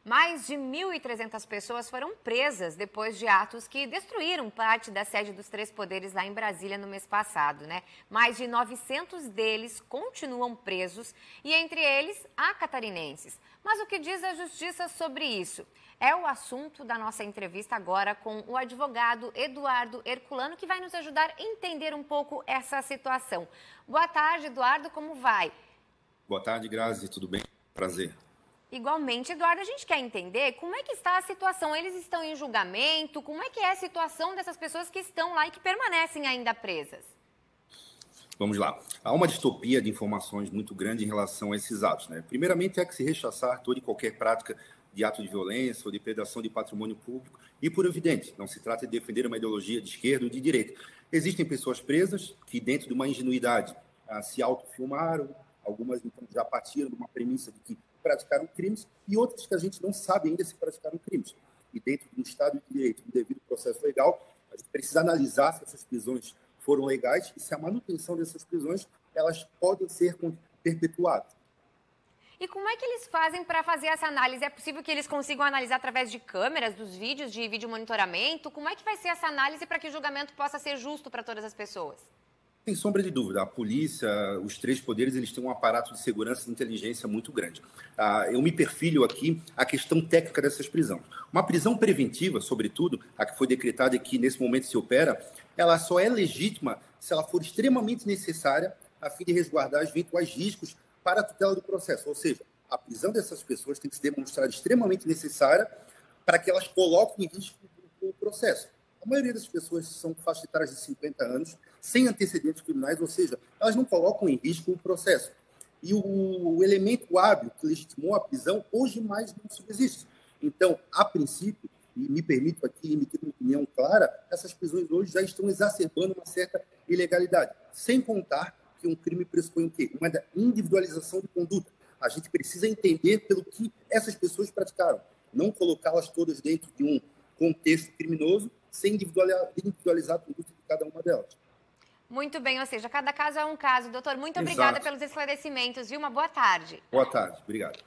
Mais de 1.300 pessoas foram presas depois de atos que destruíram parte da sede dos três poderes lá em Brasília no mês passado, né? Mais de 900 deles continuam presos e entre eles há catarinenses. Mas o que diz a justiça sobre isso? É o assunto da nossa entrevista agora com o advogado Eduardo Herculano, que vai nos ajudar a entender um pouco essa situação. Boa tarde, Eduardo, como vai? Boa tarde, Grazi, tudo bem? Prazer. Igualmente, Eduardo, a gente quer entender como é que está a situação. Eles estão em julgamento? Como é que é a situação dessas pessoas que estão lá e que permanecem ainda presas? Vamos lá. Há uma distopia de informações muito grande em relação a esses atos, né? Primeiramente, há que se rechaçar toda e qualquer prática de ato de violência ou de predação de patrimônio público e, por evidente, não se trata de defender uma ideologia de esquerda ou de direita. Existem pessoas presas que, dentro de uma ingenuidade, se autofilmaram, algumas então já partiram de uma premissa de que praticaram crimes e outras que a gente não sabe ainda se praticaram crimes. E dentro do Estado de Direito, do devido processo legal, a gente precisa analisar se essas prisões foram legais e se a manutenção dessas prisões elas podem ser perpetuadas. E como é que eles fazem para fazer essa análise? É possível que eles consigam analisar através de câmeras, dos vídeos de vídeo monitoramento? Como é que vai ser essa análise para que o julgamento possa ser justo para todas as pessoas? Sem sombra de dúvida, a polícia, os três poderes, eles têm um aparato de segurança e inteligência muito grande. Eu me perfilho aqui a questão técnica dessas prisões. Uma prisão preventiva, sobretudo, a que foi decretada e que nesse momento se opera, ela só é legítima se ela for extremamente necessária a fim de resguardar eventuais riscos para a tutela do processo. Ou seja, a prisão dessas pessoas tem que se demonstrar extremamente necessária para que elas coloquem em risco o processo. A maioria das pessoas são faixa etárias de 50 anos, sem antecedentes criminais, ou seja, elas não colocam em risco o processo. E o elemento hábil que legitimou a prisão, hoje mais não subsiste. Então, a princípio, e me permito aqui emitir uma opinião clara, essas prisões hoje já estão exacerbando uma certa ilegalidade. Sem contar que um crime pressupõe o quê? Uma individualização de conduta. A gente precisa entender pelo que essas pessoas praticaram, não colocá-las todas dentro de um contexto criminoso, sem individualizar a conduta de cada uma delas. Muito bem, ou seja, cada caso é um caso. Doutor, muito obrigada Exato. pelos esclarecimentos, viu? Uma boa tarde. Boa tarde, obrigado.